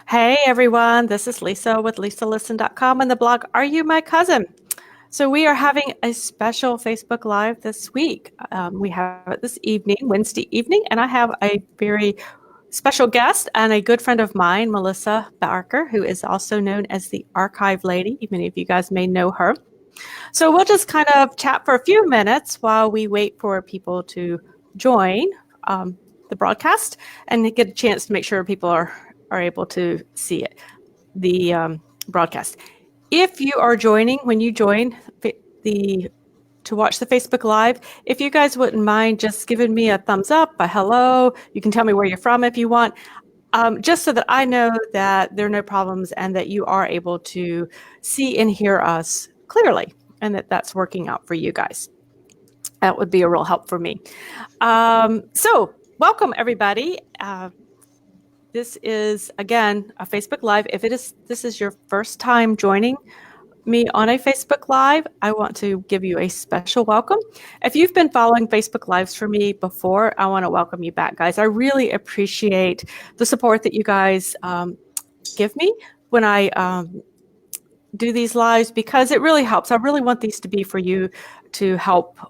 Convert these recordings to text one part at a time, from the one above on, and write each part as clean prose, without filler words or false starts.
Hey everyone, this is Lisa with LisaListen.com and the blog Are You My Cousin? So we are having a special Facebook Live this week. We have it this evening, Wednesday evening, and I have a very special guest and a good friend of mine, Melissa Barker, who is also known as the Archive Lady. Many of you guys may know her. So we'll just kind of chat for a few minutes while we wait for people to join the broadcast and get a chance to make sure people are able to see it, the broadcast. If you are joining, when you join to watch the Facebook Live, if you guys wouldn't mind just giving me a thumbs up, a hello, you can tell me where you're from if you want, just so that I know that there are no problems and that you are able to see and hear us clearly and that that's working out for you guys. That would be a real help for me. So welcome everybody. This is, again, a Facebook Live. If this is your first time joining me on a Facebook Live, I want to give you a special welcome. If you've been following Facebook Lives for me before, I want to welcome you back, guys. I really appreciate the support that you guys give me when I do these lives because it really helps. I really want these to be for you to help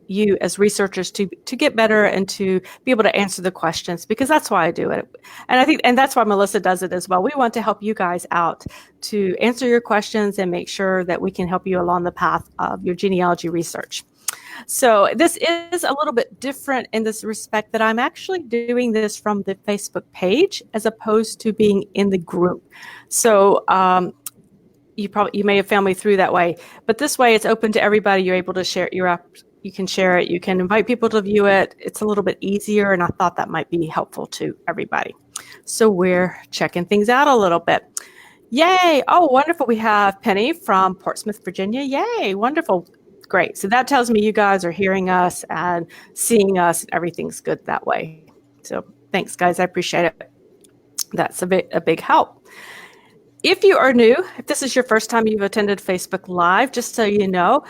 you as researchers to get better and to be able to answer the questions, because that's why I do it. And that's why Melissa does it as well. We want to help you guys out to answer your questions and make sure that we can help you along the path of your genealogy research. So this is a little bit different in this respect that I'm actually doing this from the Facebook page as opposed to being in the group. So you may have found me through that way, but this way it's open to everybody. You're able to share you can share it. You can invite people to view it. It's a little bit easier, and I thought that might be helpful to everybody. So we're checking things out a little bit. Yay. Oh, wonderful. We have Penny from Portsmouth, Virginia. Yay. Wonderful. Great. So that tells me you guys are hearing us and seeing us. Everything's good that way. So thanks, guys. I appreciate it. That's a big help. If you are new, if this is your first time you've attended Facebook Live, just so you know,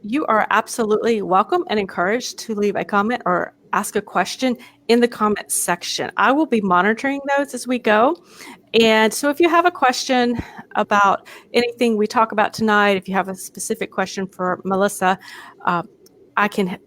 you are absolutely welcome and encouraged to leave a comment or ask a question in the comment section. I will be monitoring those as we go. And so if you have a question about anything we talk about tonight, if you have a specific question for Melissa, I can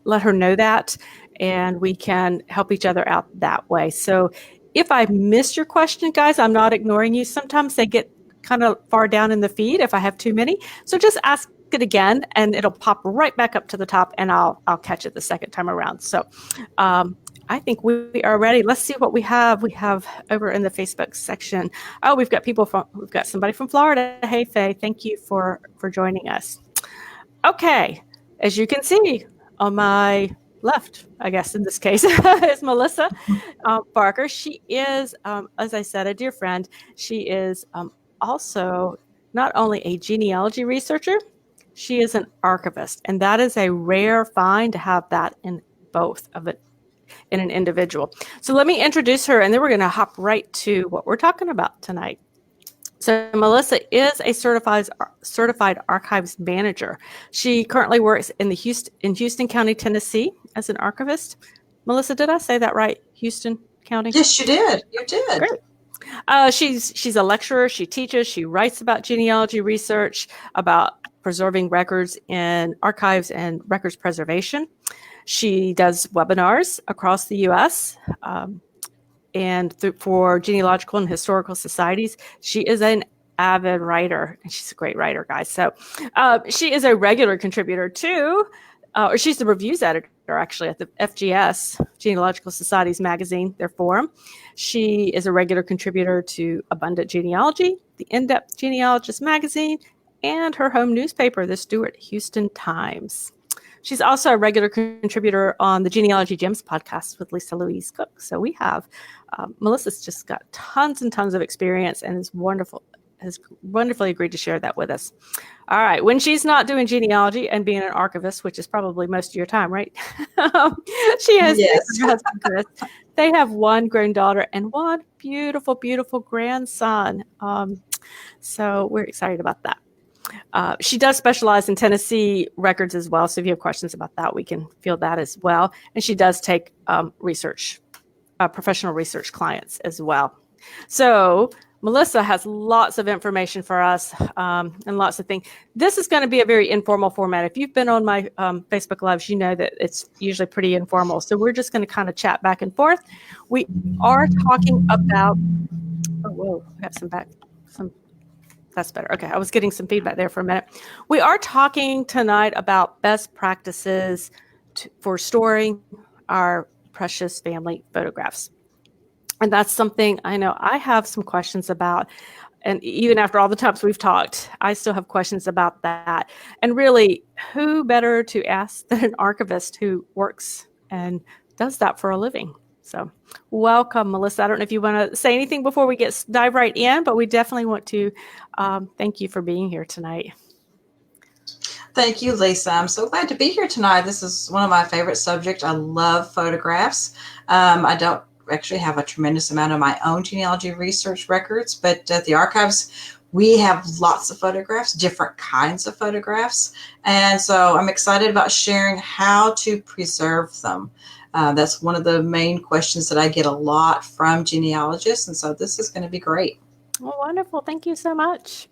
let her know that, and we can help each other out that way. So if I missed your question, guys, I'm not ignoring you. Sometimes they get kind of far down in the feed if I have too many. So just ask it again and it'll pop right back up to the top, and I'll catch it the second time around. So I think we are ready. Let's see what we have. We have over in the Facebook section. Oh, we've got somebody from Florida. Hey, Faye, thank you for joining us. Okay, as you can see on my left, I guess in this case, is Melissa Barker. She is, as I said, a dear friend. She is also not only a genealogy researcher, she is an archivist, and that is a rare find to have that in both of it in an individual. So let me introduce her, and then we're going to hop right to what we're talking about tonight. So Melissa is a certified archives manager. She currently works in Houston County, Tennessee, as an archivist. Melissa, did I say that right? Houston County? Yes, you did. You did. Great. She's a lecturer. She teaches. She writes about genealogy research, about preserving records in archives and records preservation. She does webinars across the U.S. And for genealogical and historical societies. She is an avid writer, and she's a great writer, guys. So she is a regular contributor to, or she's the reviews editor actually at the FGS, Genealogical Societies magazine, their forum. She is a regular contributor to Abundant Genealogy, the In-Depth Genealogist magazine, and her home newspaper, the Stuart Houston Times. She's also a regular contributor on the Genealogy Gems podcast with Lisa Louise Cook. So we have, Melissa's just got tons and tons of experience and has wonderfully agreed to share that with us. All right, when she's not doing genealogy and being an archivist, which is probably most of your time, right? She has her husband, Chris. They have one granddaughter and one beautiful, beautiful grandson. So we're excited about that. She does specialize in Tennessee records as well. So if you have questions about that, we can field that as well. And she does take professional research clients as well. So Melissa has lots of information for us and lots of things. This is going to be a very informal format. If you've been on my Facebook Lives, you know that it's usually pretty informal. So we're just going to kind of chat back and forth. We are talking about, oh, whoa, I got some, that's better. Okay, I was getting some feedback there for a minute. We are talking tonight about best practices for storing our precious family photographs. And that's something I know I have some questions about. And even after all the times we've talked, I still have questions about that. And really, who better to ask than an archivist who works and does that for a living? So welcome, Melissa. I don't know if you want to say anything before we dive right in, but we definitely want to thank you for being here tonight. Thank you, Lisa. I'm so glad to be here tonight. This is one of my favorite subjects. I love photographs. I don't actually have a tremendous amount of my own genealogy research records, but at the archives, we have lots of photographs, different kinds of photographs. And so I'm excited about sharing how to preserve them. That's one of the main questions that I get a lot from genealogists. And so this is going to be great. Well, wonderful. Thank you so much.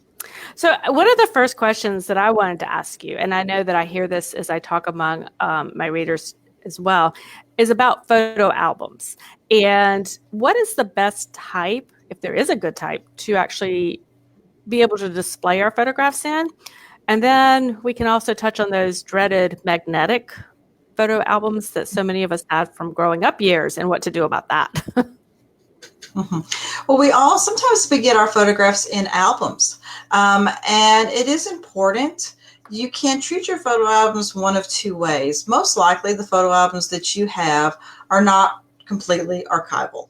So one of the first questions that I wanted to ask you, and I know that I hear this as I talk among my readers as well, is about photo albums. And what is the best type, if there is a good type, to actually be able to display our photographs in? And then we can also touch on those dreaded magnetic photo albums that so many of us had from growing up years and what to do about that. Well, we all sometimes get our photographs in albums, and it is important. You can treat your photo albums one of two ways. Most likely, the photo albums that you have are not completely archival.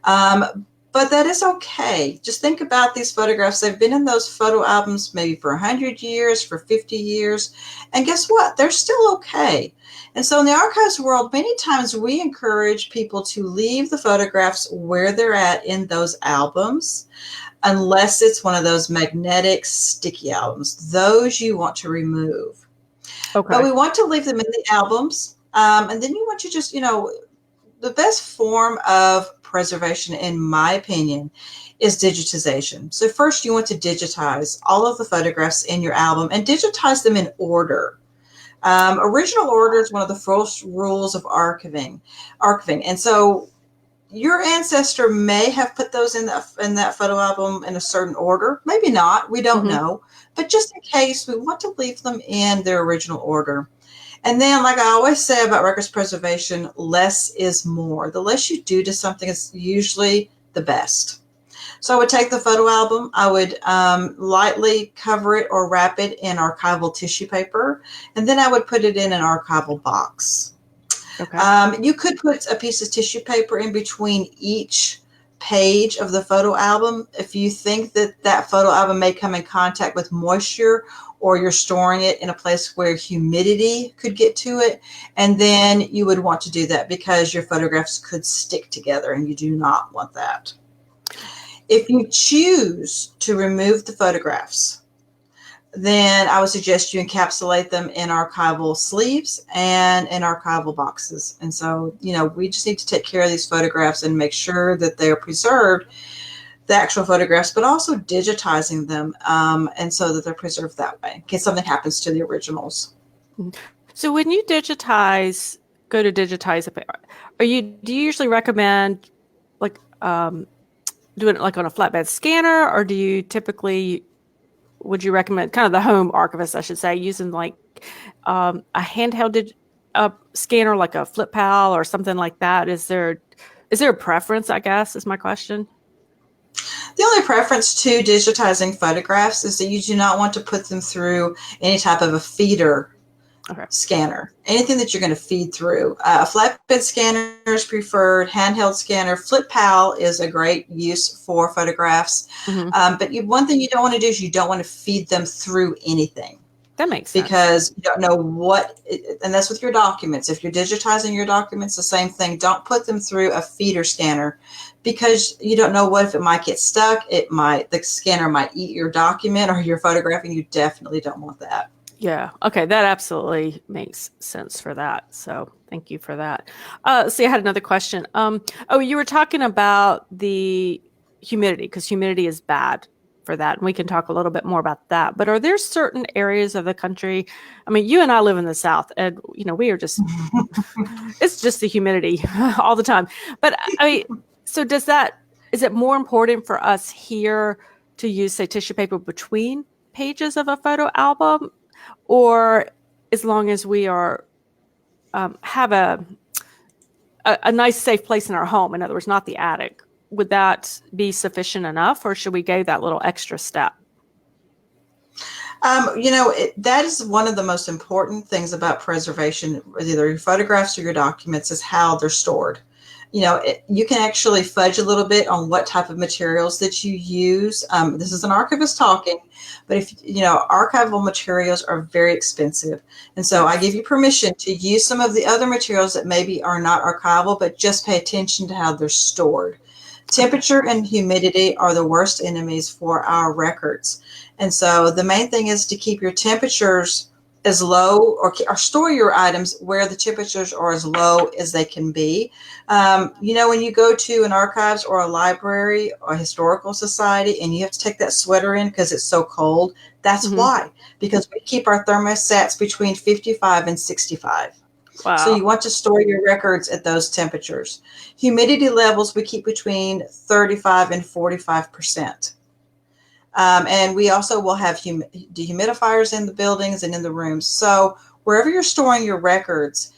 But that is okay. Just think about these photographs. They've been in those photo albums maybe for 100 years, for 50 years. And guess what? They're still okay. And so in the archives world, many times we encourage people to leave the photographs where they're at in those albums, unless it's one of those magnetic sticky albums. Those you want to remove. Okay. But we want to leave them in the albums. And then you want to just, the best form of preservation, in my opinion, is digitization. So first you want to digitize all of the photographs in your album and digitize them in order. Original order is one of the first rules of archiving. And so your ancestor may have put those in that photo album in a certain order. Maybe not. We don't know. But just in case, we want to leave them in their original order. And then, like I always say about records preservation, less is more. The less you do to something is usually the best. So I would take the photo album, I would lightly cover it or wrap it in archival tissue paper, and then I would put it in an archival box. Okay. You could put a piece of tissue paper in between each page of the photo album if you think that photo album may come in contact with moisture, or you're storing it in a place where humidity could get to it. And then you would want to do that because your photographs could stick together, and you do not want that. If you choose to remove the photographs, then I would suggest you encapsulate them in archival sleeves and in archival boxes. And so, we just need to take care of these photographs and make sure that they're preserved, the actual photographs, but also digitizing them, and so that they're preserved that way in case something happens to the originals. So when you go to digitize it, do you usually recommend doing it like on a flatbed scanner, or do you typically, would you recommend, kind of the home archivist, I should say, using like a handheld scanner like a Flip Pal or something like that? Is there a preference, I guess, is my question? The only preference to digitizing photographs is that you do not want to put them through any type of a feeder scanner, anything that you're going to feed through. A flatbed scanner is preferred, handheld scanner. Flip Pal is a great use for photographs. But one thing you don't want to do is you don't want to feed them through anything. That makes sense. Because you don't know and that's with your documents. If you're digitizing your documents, the same thing. Don't put them through a feeder scanner because you don't know what if it might get stuck. The scanner might eat your document or your photograph, and you definitely don't want that. Yeah. Okay. That absolutely makes sense for that. So thank you for that. See, I had another question. You were talking about humidity, because humidity is bad for that. And we can talk a little bit more about that. But are there certain areas of the country? I mean, you and I live in the South, and we are just, it's just the humidity all the time. But I mean, so is it more important for us here to use, say, tissue paper between pages of a photo album, or as long as we are have a nice safe place in our home, in other words, not the attic, would that be sufficient enough, or should we go that little extra step? That is one of the most important things about preservation, either your photographs or your documents, is how they're stored. You can actually fudge a little bit on what type of materials that you use. This is an archivist talking, but archival materials are very expensive. And so I give you permission to use some of the other materials that maybe are not archival, but just pay attention to how they're stored. Temperature and humidity are the worst enemies for our records. And so the main thing is to keep your temperatures as low, or store your items where the temperatures are as low as they can be. When you go to an archives or a library or a historical society and you have to take that sweater in because it's so cold, that's why. Because we keep our thermostats between 55 and 65. Wow. So you want to store your records at those temperatures. Humidity levels we keep between 35 and 45%. And we also will have dehumidifiers in the buildings and in the rooms. So wherever you're storing your records,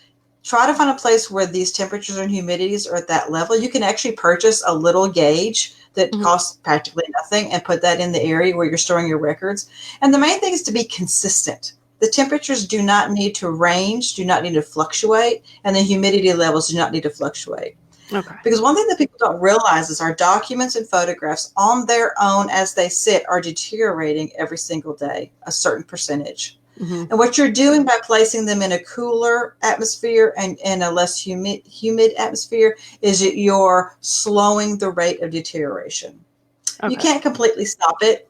try to find a place where these temperatures and humidities are at that level. You can actually purchase a little gauge that costs practically nothing and put that in the area where you're storing your records. And the main thing is to be consistent. The temperatures do not need to range, do not need to fluctuate, and the humidity levels do not need to fluctuate. Okay. Because one thing that people don't realize is our documents and photographs on their own as they sit are deteriorating every single day, a certain percentage. And what you're doing by placing them in a cooler atmosphere and a less humid atmosphere is that you're slowing the rate of deterioration. Okay. You can't completely stop it,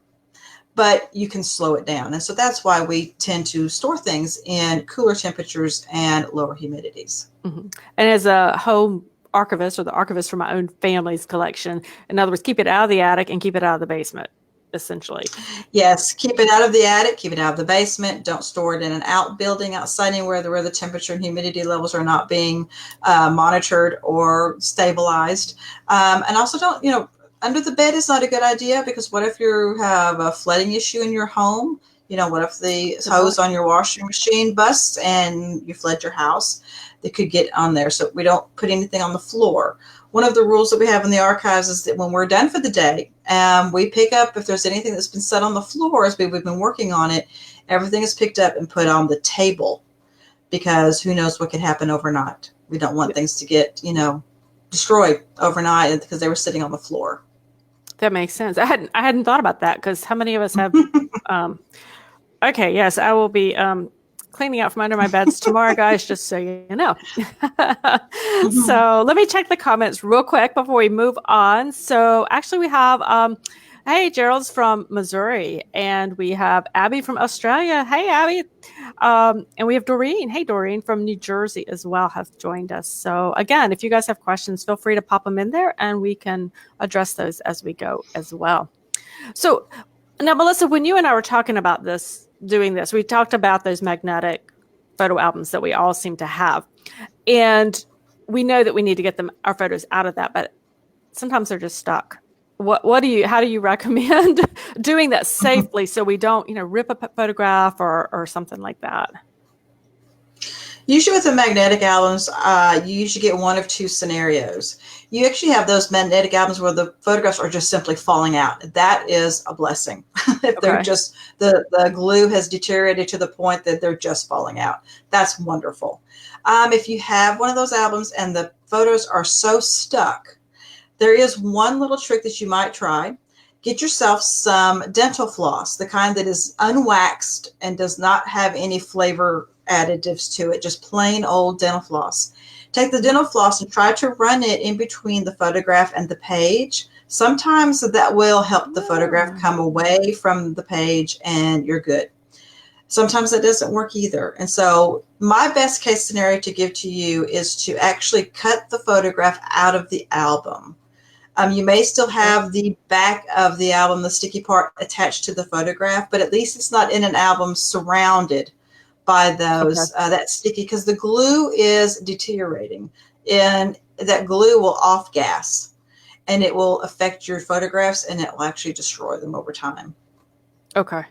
but you can slow it down. And so that's why we tend to store things in cooler temperatures and lower humidities. And as a home archivist, or the archivist for my own family's collection, in other words, keep it out of the attic and keep it out of the basement, essentially. Yes, keep it out of the attic, keep it out of the basement. Don't store it in an outbuilding outside anywhere where the temperature and humidity levels are not being monitored or stabilized. And also don't, under the bed is not a good idea, because what if you have a flooding issue in your home? What if the hose on your washing machine busts and you flood your house? They could get on there. So we don't put anything on the floor. One of the rules that we have in the archives is that when we're done for the day, we pick up, if there's anything that's been set on the floor as we've been working on it, everything is picked up and put on the table, because who knows what could happen overnight. We don't want things to get, destroyed overnight because they were sitting on the floor. That makes sense. I hadn't thought about that, because how many of us have okay, yes, I will be cleaning out from under my beds tomorrow, guys, just so you know. So let me check the comments real quick before we move on. So actually we have, hey, Gerald's from Missouri, and we have Abby from Australia. Hey, Abby. And we have Doreen. Hey, Doreen from New Jersey as well has joined us. So again, if you guys have questions, feel free to pop them in there and we can address those as we go as well. So now, Melissa, when you and I were talking about doing this, we talked about those magnetic photo albums that we all seem to have. And we know that we need to get our photos out of that, but sometimes they're just stuck. How do you recommend doing that safely so we don't, rip a photograph or something like that? Usually with the magnetic albums, you usually get one of two scenarios. You actually have those magnetic albums where the photographs are just simply falling out. That is a blessing. If they're just, the glue has deteriorated to the point that they're just falling out. That's wonderful. If you have one of those albums and the photos are so stuck, there is one little trick that you might try. Get yourself some dental floss, the kind that is unwaxed and does not have any flavor additives to it, just plain old dental floss. Take the dental floss and try to run it in between the photograph and the page. Sometimes that will help the photograph come away from the page and you're good. Sometimes that doesn't work either. And so my best case scenario to give to you is to actually cut the photograph out of the album. You may still have the back of the album, the sticky part, attached to the photograph, but at least it's not in an album surrounded by those that sticky, because the glue is deteriorating, and that glue will off gas, and it will affect your photographs, and it will actually destroy them over time. Okay.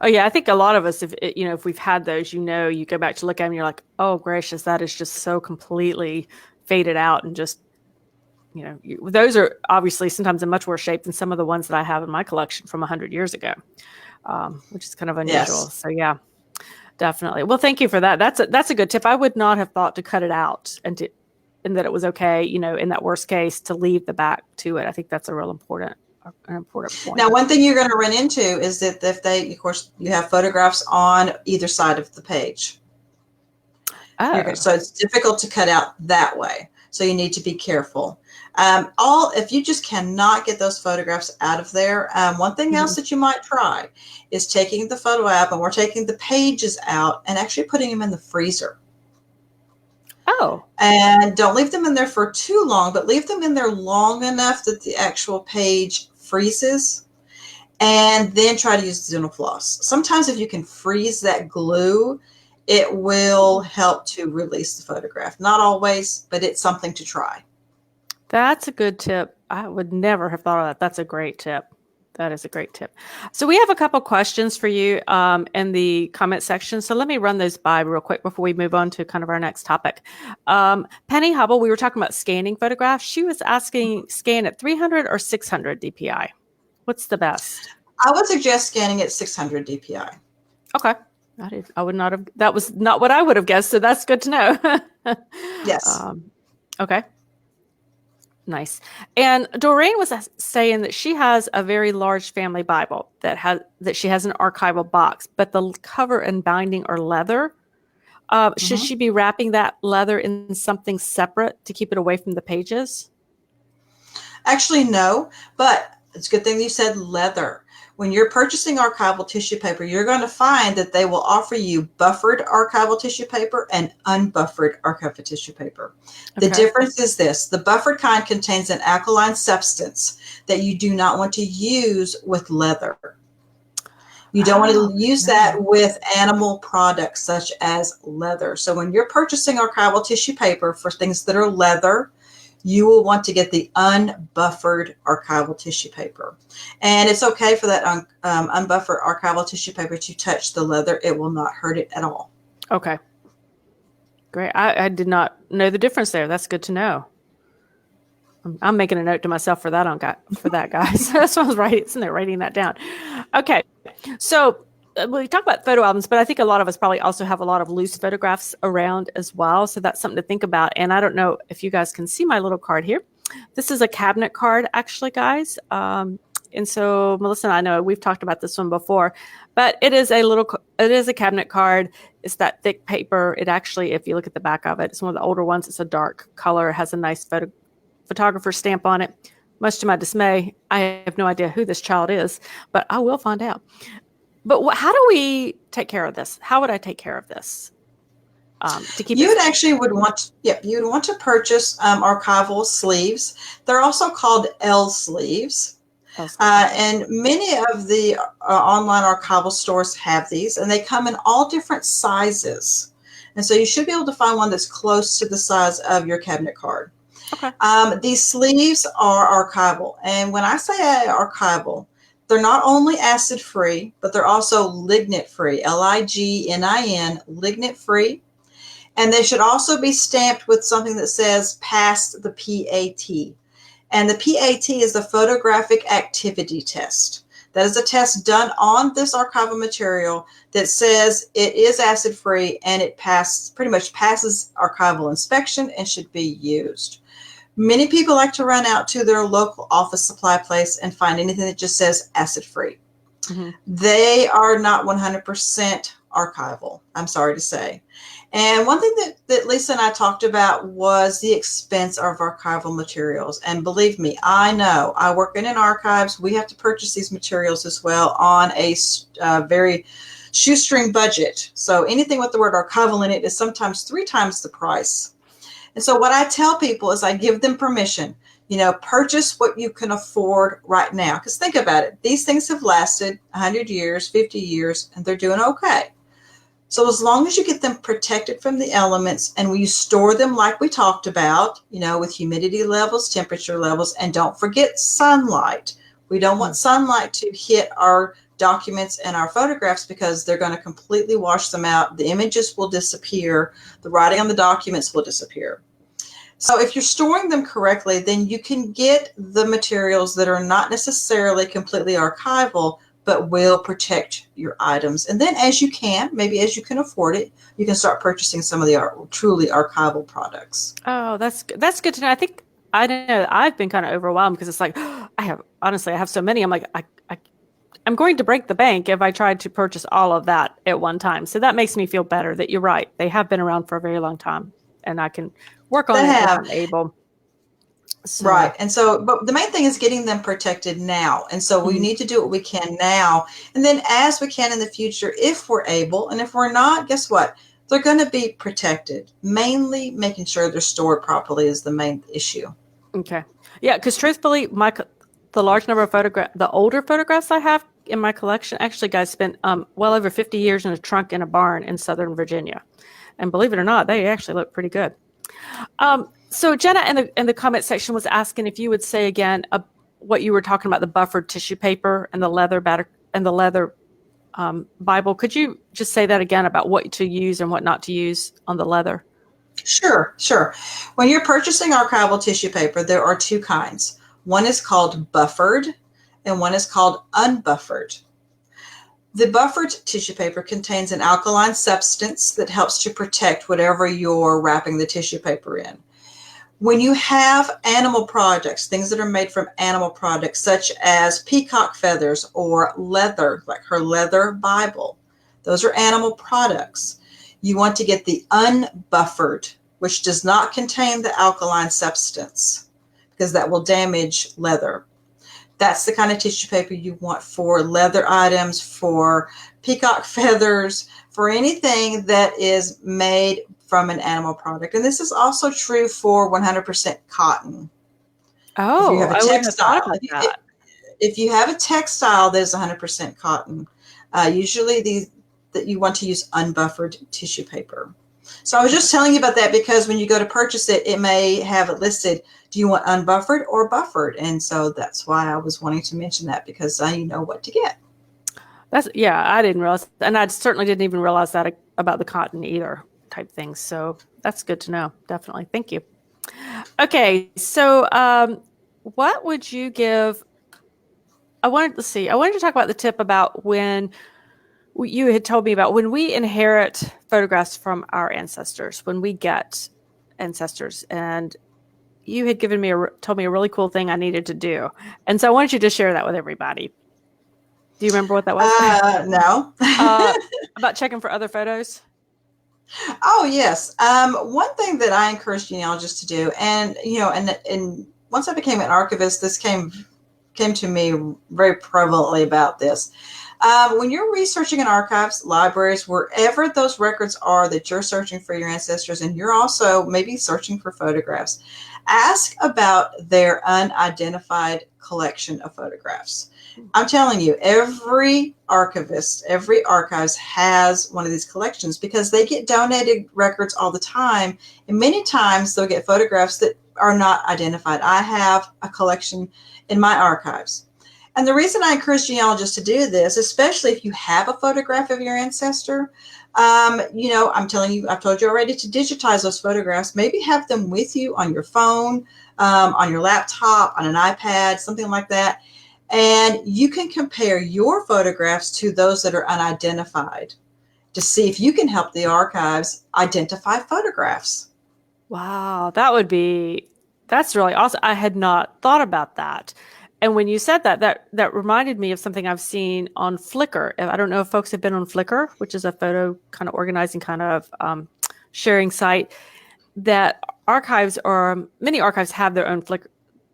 Oh yeah, I think a lot of us, if we've had those, you go back to look at them, and you're like, oh gracious, that is just so completely faded out, and just those are obviously sometimes in much worse shape than some of the ones that I have in my collection from 100 years ago, which is kind of unusual. Yes. So yeah, definitely. Well, thank you for that. That's a good tip. I would not have thought to cut it out and that it was okay, in that worst case, to leave the back to it. I think that's an important point. Now, one thing you're going to run into is that of course, you have photographs on either side of the page. Oh. So it's difficult to cut out that way. So you need to be careful. If you just cannot get those photographs out of there, one thing else that you might try is taking the photo album or taking the pages out and actually putting them in the freezer. Oh. And don't leave them in there for too long, but leave them in there long enough that the actual page freezes, and then try to use dental floss. Sometimes if you can freeze that glue, it will help to release the photograph. Not always, but it's something to try. That's a good tip. I would never have thought of that. That's a great tip. That is a great tip. So we have a couple questions for you in the comment section. So let me run those by real quick before we move on to kind of our next topic. Penny Hubble, we were talking about scanning photographs. She was asking, scan at 300 or 600 DPI. What's the best? I would suggest scanning at 600 DPI. Okay. I would not have, that was not what I would have guessed. So that's good to know. Yes. Okay. Nice. And Doreen was saying that she has a very large family Bible that she has an archival box, but the cover and binding are leather. Should she be wrapping that leather in something separate to keep it away from the pages? Actually, no, but it's a good thing you said leather. When you're purchasing archival tissue paper, you're going to find that they will offer you buffered archival tissue paper and unbuffered archival tissue paper. The difference is this: the buffered kind contains an alkaline substance that you do not want to use with leather. You don't want to use that with animal products such as leather. So when you're purchasing archival tissue paper for things that are leather, you will want to get the unbuffered archival tissue paper. And it's okay for that unbuffered archival tissue paper to touch the leather. It will not hurt it at all. Okay. Great. I did not know the difference there. That's good to know. I'm making a note to myself for that guys. That's what I was writing that down. Okay. So we talk about photo albums, but I think a lot of us probably also have a lot of loose photographs around as well. So that's something to think about. And I don't know if you guys can see my little card here. This is a cabinet card, actually, guys. And so Melissa and I know we've talked about this one before, but it is a cabinet card. It's that thick paper. It actually, if you look at the back of it, it's one of the older ones. It's a dark color. It has a nice photographer stamp on it. Much to my dismay, I have no idea who this child is, but I will find out. But how do we take care of this? How would I take care of this? To keep you would want to purchase archival sleeves. They're also called L sleeves. And many of the online archival stores have these, and they come in all different sizes. And so you should be able to find one that's close to the size of your cabinet card. Okay. These sleeves are archival. And when I say archival, they're not only acid-free, but they're also lignin-free, Lignin, lignin-free. And they should also be stamped with something that says past the PAT. And the PAT is the photographic activity test. That is a test done on this archival material that says it is acid-free and it pretty much passes archival inspection and should be used. Many people like to run out to their local office supply place and find anything that just says acid-free. Mm-hmm. They are not 100% archival, I'm sorry to say. And one thing that Lisa and I talked about was the expense of archival materials. And believe me, I know, I work in archives. We have to purchase these materials as well on a very shoestring budget. So anything with the word archival in it is sometimes 3 times the price. And so what I tell people is I give them permission Purchase what you can afford right now. Because think about it. These things have lasted 100 years, 50 years, and they're doing okay. So as long as you get them protected from the elements and you store them like we talked about, with humidity levels, temperature levels, and don't forget sunlight. We don't want sunlight to hit our documents and our photographs because they're going to completely wash them out. The images will disappear. The writing on the documents will disappear. So if you're storing them correctly, then you can get the materials that are not necessarily completely archival, but will protect your items. And then maybe as you can afford it, you can start purchasing some of the truly archival products. Oh, that's good to know. I know I've been kind of overwhelmed because it's like, I have so many. I'm like, I'm going to break the bank if I tried to purchase all of that at one time. So that makes me feel better that you're right. They have been around for a very long time, and I can work on it if I'm able. So. Right. And so, but the main thing is getting them protected now. And so we need to do what we can now. And then as we can in the future, if we're able, and if we're not, guess what? They're going to be protected. Mainly making sure they're stored properly is the main issue. Okay. Yeah. Because truthfully, the large number of the older photographs I have in my collection, actually, guys, spent well over 50 years in a trunk in a barn in Southern Virginia. And believe it or not, they actually look pretty good. So Jenna in the comment section was asking if you would say again what you were talking about, the buffered tissue paper and the leather Bible. Could you just say that again about what to use and what not to use on the leather? Sure. When you're purchasing archival tissue paper, there are two kinds. One is called buffered and one is called unbuffered. The buffered tissue paper contains an alkaline substance that helps to protect whatever you're wrapping the tissue paper in. When you have animal products, things that are made from animal products, such as peacock feathers or leather, like her leather Bible, those are animal products. You want to get the unbuffered, which does not contain the alkaline substance, because that will damage leather. That's the kind of tissue paper you want for leather items, for peacock feathers, for anything that is made from an animal product. And this is also true for 100% cotton. Oh, I wouldn't have thought about that. If you have a textile that is 100% cotton, usually that you want to use unbuffered tissue paper. So I was just telling you about that because when you go to purchase it, it may have it listed, do you want unbuffered or buffered? And so that's why I was wanting to mention that, because you know what to get. I didn't realize, and I certainly didn't even realize that about the cotton either type things. So that's good to know. Definitely. Thank you. Okay. So what would you give? I wanted to talk about the tip about when you had told me about when we inherit photographs from our ancestors, when we get ancestors, and you had told me a really cool thing I needed to do. And so I wanted you to share that with everybody. Do you remember what that was? No. About checking for other photos? Oh, yes. One thing that I encourage genealogists to do, and once I became an archivist, this came to me very prevalently about this. When you're researching in archives, libraries, wherever those records are that you're searching for your ancestors, and you're also maybe searching for photographs, ask about their unidentified collection of photographs. I'm telling you, every archives has one of these collections because they get donated records all the time. And many times they'll get photographs that are not identified. I have a collection in my archives. And the reason I encourage genealogists to do this, especially if you have a photograph of your ancestor, I'm telling you, I've told you already to digitize those photographs. Maybe have them with you on your phone, on your laptop, on an iPad, something like that. And you can compare your photographs to those that are unidentified to see if you can help the archives identify photographs. Wow, that's really awesome. I had not thought about that. And when you said that reminded me of something I've seen on Flickr. I don't know if folks have been on Flickr, which is a photo kind of organizing kind of sharing site that many archives have their own Flickr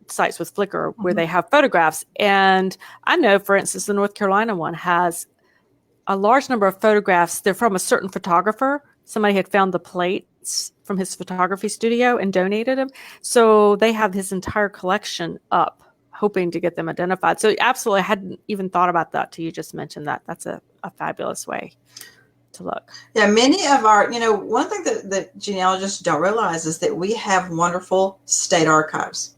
sites with Flickr where they have photographs. And I know, for instance, the North Carolina one has a large number of photographs. They're from a certain photographer. Somebody had found the plate from his photography studio and donated them. So they have his entire collection up, hoping to get them identified. So absolutely, I hadn't even thought about that till you just mentioned that. That's a fabulous way to look. Yeah, many of our, one thing that genealogists don't realize is that we have wonderful state archives.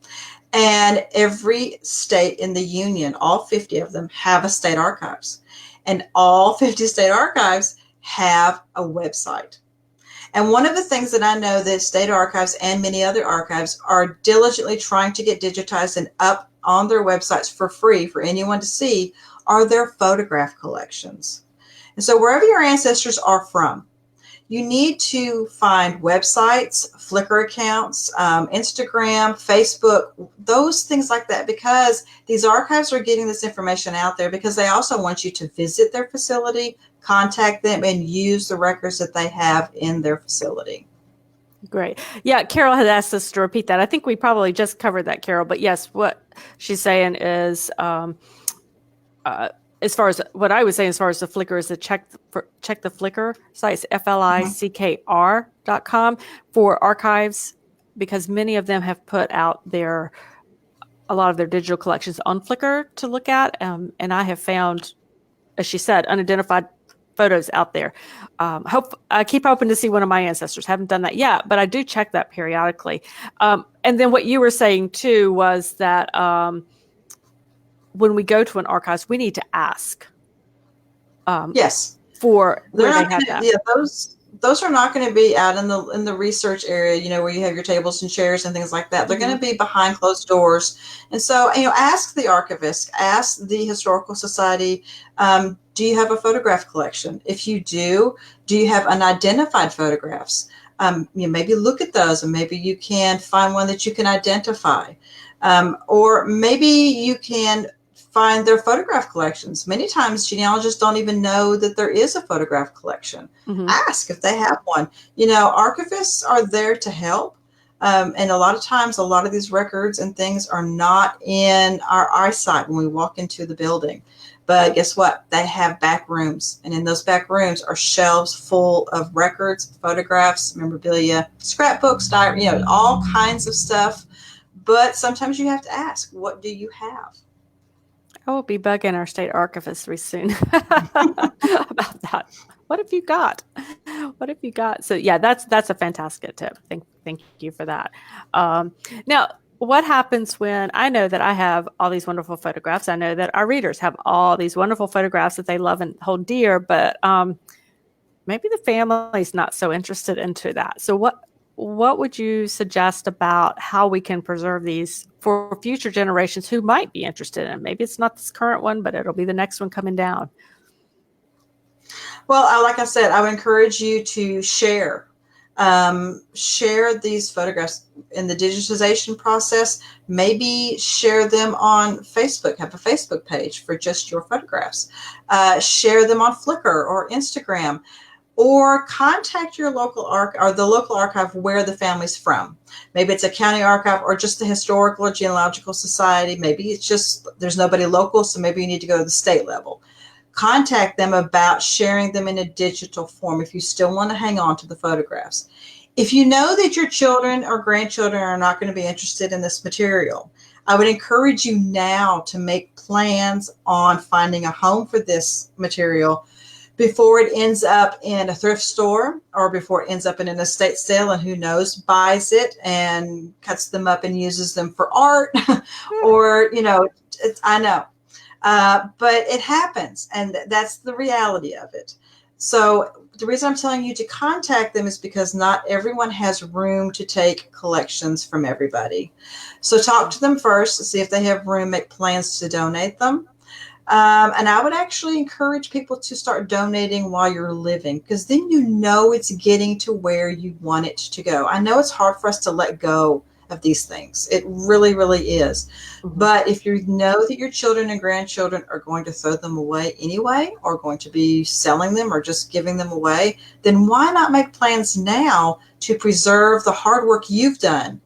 And every state in the union, all 50 of them, have a state archives. And all 50 state archives have a website. And one of the things that I know that state archives and many other archives are diligently trying to get digitized and up on their websites for free for anyone to see are their photograph collections. And so wherever your ancestors are from, you need to find websites, Flickr accounts, Instagram, Facebook, those things like that, because these archives are getting this information out there because they also want you to visit their facility, contact them, and use the records that they have in their facility. Great. Yeah, Carol had asked us to repeat that. I think we probably just covered that, Carol. But yes, what she's saying is, as far as what I was saying, as far as the Flickr, is to check the Flickr sites, FLICKR.com, for archives, because many of them have put out a lot of their digital collections on Flickr to look at. And I have found, as she said, unidentified photos out there. I keep hoping to see one of my ancestors. Haven't done that yet, but I do check that periodically. And then what you were saying too was that when we go to an archives, we need to ask. Yes, for where they have that. Yeah, those are not going to be out in the research area, where you have your tables and chairs and things like that. They're going to be behind closed doors. And so, ask the archivist, ask the Historical Society, do you have a photograph collection? If you do you have unidentified photographs? Maybe look at those, and maybe you can find one that you can identify. Or maybe you can find their photograph collections. Many times genealogists don't even know that there is a photograph collection. Ask if they have one. Archivists are there to help. And a lot of times, a lot of these records and things are not in our eyesight when we walk into the building. But guess what? They have back rooms. And in those back rooms are shelves full of records, photographs, memorabilia, scrapbooks, diary, all kinds of stuff. But sometimes you have to ask, what do you have? I will be bugging our state archivist very soon about that. What have you got? What have you got? So yeah, that's a fantastic tip. Thank you for that. Now, what happens when I know that I have all these wonderful photographs? I know that our readers have all these wonderful photographs that they love and hold dear, but maybe the family's not so interested into that. So what would you suggest about how we can preserve these for future generations who might be interested in it? Maybe it's not this current one, but it'll be the next one coming down. Well, like I said, I would encourage you to share these photographs in the digitization process. Maybe share them on Facebook, have a Facebook page for just your photographs. Share them on Flickr or Instagram. Or contact your local or the local archive where the family's from. Maybe it's a county archive or just the Historical or Genealogical Society. Maybe it's just there's nobody local, so maybe you need to go to the state level. Contact them about sharing them in a digital form if you still want to hang on to the photographs. If you know that your children or grandchildren are not going to be interested in this material, I would encourage you now to make plans on finding a home for this material before it ends up in a thrift store or before it ends up in an estate sale, and who knows, buys it and cuts them up and uses them for art or, I know. But it happens, and that's the reality of it. So the reason I'm telling you to contact them is because not everyone has room to take collections from everybody. So talk to them first to see if they have room, make plans to donate them. And I would actually encourage people to start donating while you're living, because then it's getting to where you want it to go. I know it's hard for us to let go of these things. It really, really is. But if you know that your children and grandchildren are going to throw them away anyway, or going to be selling them or just giving them away, then why not make plans now to preserve the hard work you've done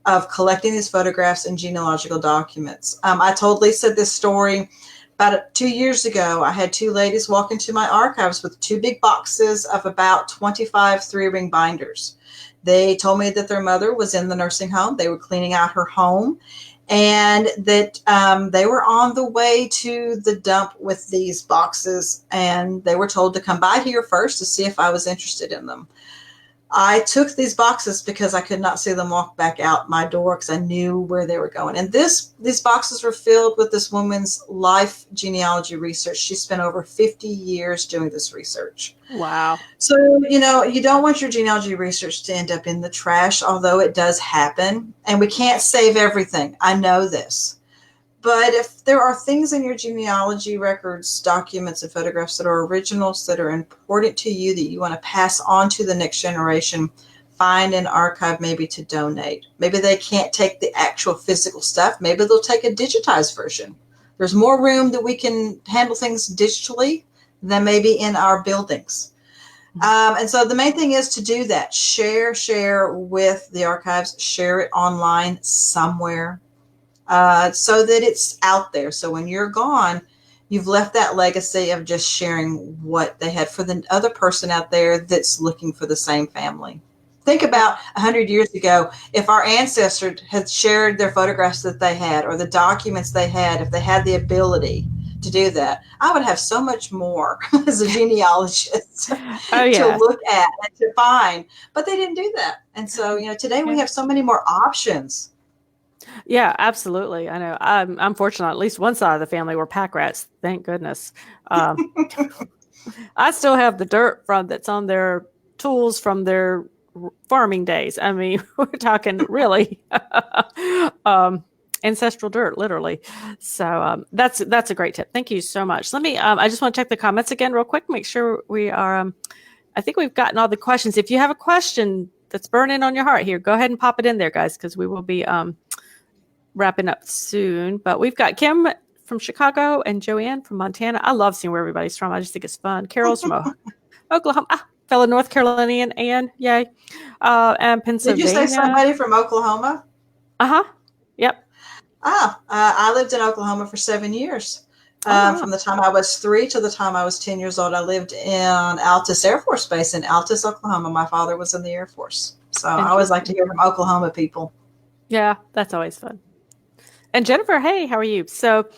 of collecting these photographs and genealogical documents? I told Lisa this story About 2 years ago, I had two ladies walk into my archives with two big boxes of about 25 three-ring binders. They told me that their mother was in the nursing home. They were cleaning out her home, and that they were on the way to the dump with these boxes, and they were told to come by here first to see if I was interested in them. I took these boxes because I could not see them walk back out my door because I knew where they were going. And these boxes were filled with this woman's life genealogy research. She spent over 50 years doing this research. Wow. So, you don't want your genealogy research to end up in the trash, although it does happen. And we can't save everything. I know this. But if there are things in your genealogy records, documents, and photographs that are originals that are important to you that you want to pass on to the next generation, find an archive maybe to donate. Maybe they can't take the actual physical stuff. Maybe they'll take a digitized version. There's more room that we can handle things digitally than maybe in our buildings. And so the main thing is to do that. Share with the archives. Share it online somewhere. So that it's out there. So when you're gone, you've left that legacy of just sharing what they had for the other person out there that's looking for the same family. Think about 100 years ago, if our ancestors had shared their photographs that they had or the documents they had, if they had the ability to do that, I would have so much more as a genealogist to look at and to find, but they didn't do that. And so, today we have so many more options. Yeah, absolutely. I know. I'm fortunate. At least one side of the family were pack rats. Thank goodness. I still have the dirt that's on their tools from their farming days. I mean, we're talking really ancestral dirt, literally. So that's a great tip. Thank you so much. Let me. I just want to check the comments again real quick. Make sure we are. I think we've gotten all the questions. If you have a question that's burning on your heart here, go ahead and pop it in there, guys, because we will be wrapping up soon. But we've got Kim from Chicago and Joanne from Montana. I love seeing where everybody's from. I just think it's fun. Carol's from Oklahoma. Fellow North Carolinian, Ann, yay. And Pennsylvania. Did you say somebody from Oklahoma? Yep. I lived in Oklahoma for 7 years. From the time I was 3 to the time I was 10 years old. I lived in Altus Air Force Base in Altus, Oklahoma. My father was in the Air Force. So I always like to hear from Oklahoma people. Yeah, that's always fun. And Jennifer, hey, how are you? So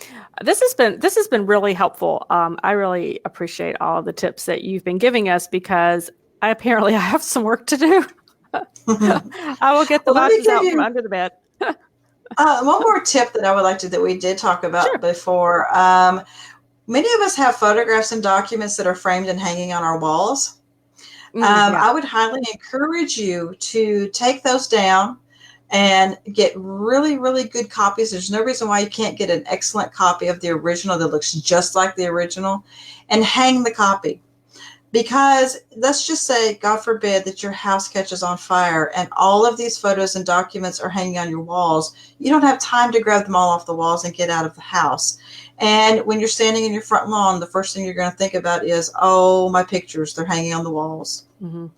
this has been really helpful. I really appreciate all of the tips that you've been giving us because I have some work to do. I will get the boxes out from under the bed. One more tip that I would like that we did talk about before. Many of us have photographs and documents that are framed and hanging on our walls. I would highly encourage you to take those down and get really, really good copies. There's no reason why you can't get an excellent copy of the original that looks just like the original and hang the copy. Because let's just say, God forbid, that your house catches on fire and all of these photos and documents are hanging on your walls. You don't have time to grab them all off the walls and get out of the house. And when you're standing in your front lawn, the first thing you're going to think about is, oh, my pictures, they're hanging on the walls. Mm-hmm.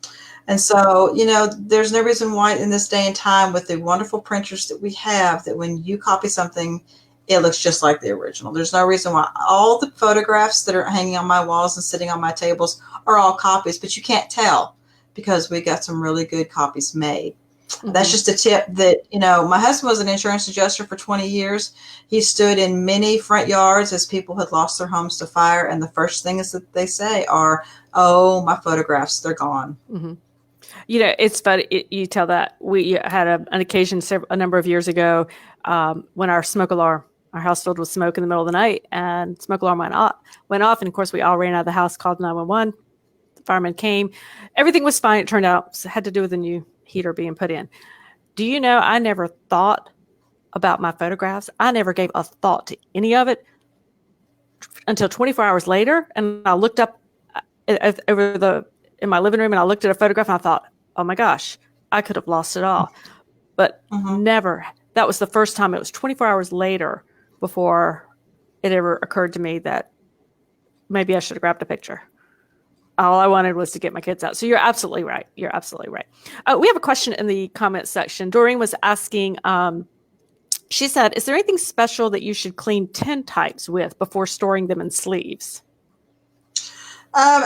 And so, there's no reason why in this day and time with the wonderful printers that we have, that when you copy something, it looks just like the original. There's no reason why all the photographs that are hanging on my walls and sitting on my tables are all copies, but you can't tell because we got some really good copies made. Mm-hmm. That's just a tip that, my husband was an insurance adjuster for 20 years. He stood in many front yards as people had lost their homes to fire. And the first thing is that they say are, oh, my photographs, they're gone. Mm-hmm. It's funny. You tell that we had an occasion a number of years ago when our house filled with smoke in the middle of the night, and smoke alarm went off. And of course, we all ran out of the house, called 911. The firemen came. Everything was fine. It turned out it had to do with the new heater being put in. Do you know, I never thought about my photographs. I never gave a thought to any of it until 24 hours later. And I looked up in my living room and I looked at a photograph and I thought, oh my gosh, I could have lost it all. But never. That was the first time. It was 24 hours later before it ever occurred to me that maybe I should have grabbed a picture. All I wanted was to get my kids out. So you're absolutely right. We have a question in the comments section. Doreen was asking, She said, is there anything special that you should clean tintypes with before storing them in sleeves? Um,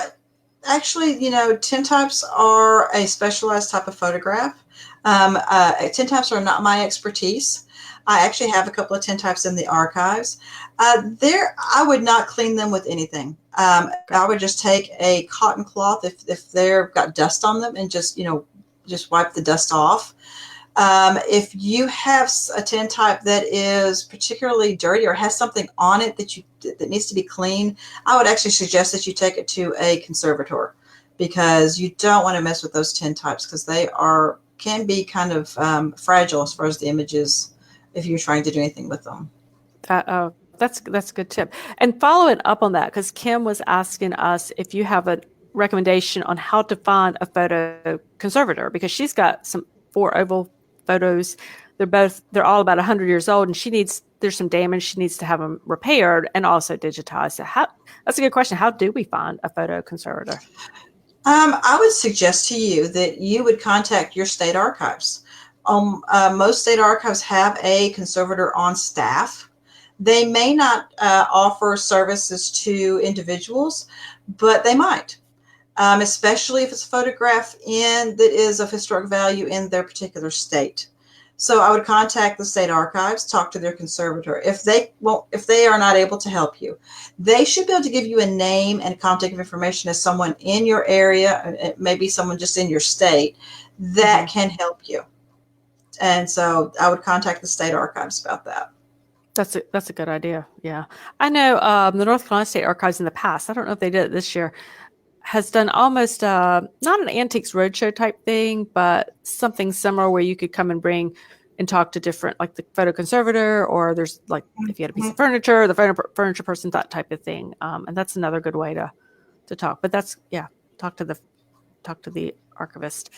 Actually, tintypes are a specialized type of photograph. Tintypes are not my expertise. I actually have a couple of tintypes in the archives. I would not clean them with anything. I would just take a cotton cloth if they've got dust on them and just wipe the dust off. If you have a tintype that is particularly dirty or has something on it that needs to be cleaned, I would actually suggest that you take it to a conservator, because you don't want to mess with those tintypes, because can be kind of fragile as far as the images if you're trying to do anything with them. That's a good tip. And following up on that, because Kim was asking us if you have a recommendation on how to find a photo conservator, because she's got some 4 oval photos. They're all about 100 years old, and there's some damage. She needs to have them repaired and also digitized. So that's a good question. How do we find a photo conservator? I would suggest to you that you would contact your state archives. Most state archives have a conservator on staff. They may not offer services to individuals, but they might. Especially if it's a photograph that is of historic value in their particular state. So I would contact the state archives, talk to their conservator. If they are not able to help you, they should be able to give you a name and contact information as someone in your area, maybe someone just in your state, that can help you. And so I would contact the state archives about that. That's a good idea. Yeah, I know the North Carolina State Archives in the past. I don't know if they did it this year. Has done almost not an antiques roadshow type thing, but something similar where you could come and bring and talk to different, like the photo conservator, or there's like if you had a piece of furniture, the furniture person, that type of thing. And that's another good way to talk. But talk to the archivist.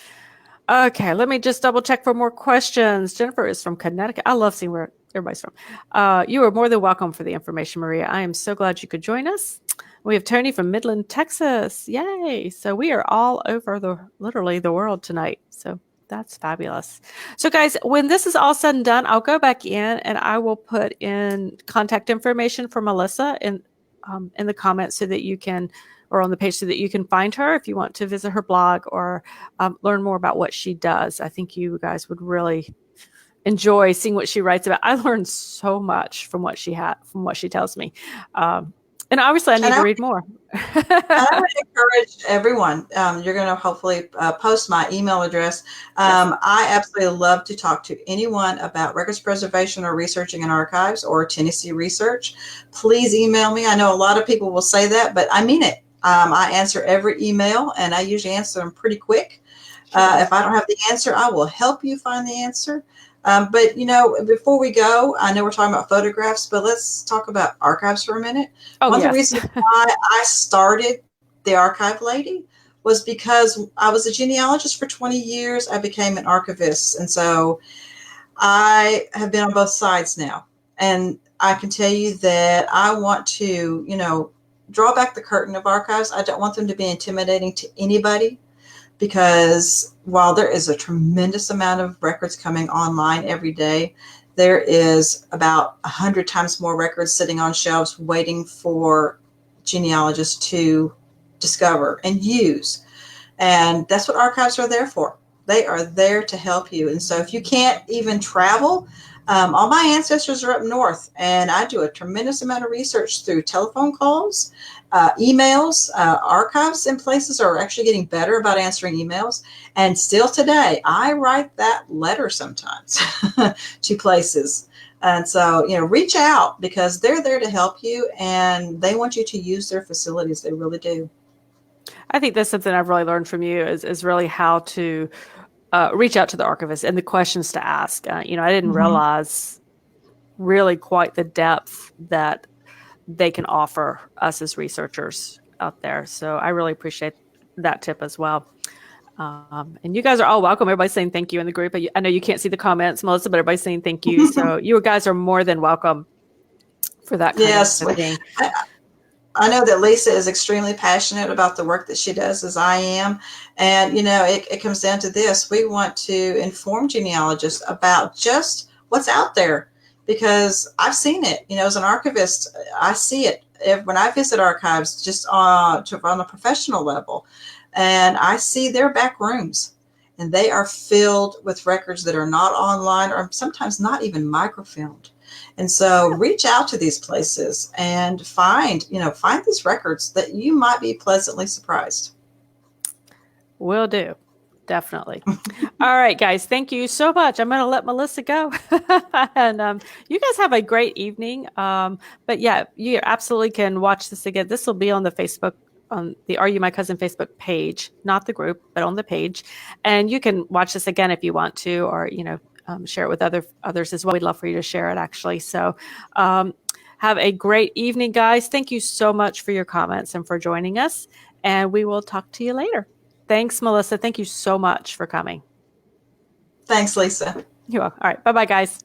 Okay, let me just double check for more questions. Jennifer is from Connecticut. I love seeing where everybody's from. You are more than welcome for the information, Maria. I am so glad you could join us. We have Tony from Midland, Texas. Yay. So we are all over literally the world tonight. So that's fabulous. So guys, when this is all said and done, I'll go back in and I will put in contact information for Melissa in the comments so that you can, or on the page so that you can find her if you want to visit her blog or learn more about what she does. I think you guys would really enjoy seeing what she writes about. I learned so much from what she tells me. And obviously, I need to read more. I would encourage everyone. You're going to hopefully post my email address. I absolutely love to talk to anyone about records preservation or researching in archives or Tennessee research. Please email me. I know a lot of people will say that, but I mean it. I answer every email, and I usually answer them pretty quick. If I don't have the answer, I will help you find the answer. But, before we go, I know we're talking about photographs, but let's talk about archives for a minute. One of the reasons why I started the Archive Lady was because I was a genealogist for 20 years. I became an archivist. And so I have been on both sides now. And I can tell you that I want to, draw back the curtain of archives. I don't want them to be intimidating to anybody, because while there is a tremendous amount of records coming online every day, there is about 100 times more records sitting on shelves waiting for genealogists to discover and use. And that's what archives are there for. They are there to help you. And so if you can't even travel, all my ancestors are up north, and I do a tremendous amount of research through telephone calls, emails. Archives in places are actually getting better about answering emails. And still today, I write that letter sometimes to places. And so, reach out, because they're there to help you, and they want you to use their facilities. They really do. I think that's something I've really learned from you is really how to reach out to the archivist and the questions to ask. I didn't realize really quite the depth that they can offer us as researchers out there. So I really appreciate that tip as well. And you guys are all welcome. Everybody's saying thank you in the group. I know you can't see the comments, Melissa, but everybody's saying thank you. So you guys are more than welcome for that kind of thing. I know that Lisa is extremely passionate about the work that she does, as I am. And, it comes down to this. We want to inform genealogists about just what's out there, because I've seen it. As an archivist, I see it when I visit archives, just on a professional level, and I see their back rooms, and they are filled with records that are not online or sometimes not even microfilmed. And so reach out to these places and find these records that you might be pleasantly surprised. Will do. Definitely. All right, guys. Thank you so much. I'm going to let Melissa go. And you guys have a great evening. But yeah, you absolutely can watch this again. This will be on the Facebook, on the Are You My Cousin Facebook page, not the group, but on the page. And you can watch this again if you want to, or, share it with others as well. We'd love for you to share it, actually. So have a great evening, guys. Thank you so much for your comments and for joining us. And we will talk to you later. Thanks, Melissa. Thank you so much for coming. Thanks, Lisa. You're welcome. All right. Bye-bye, guys.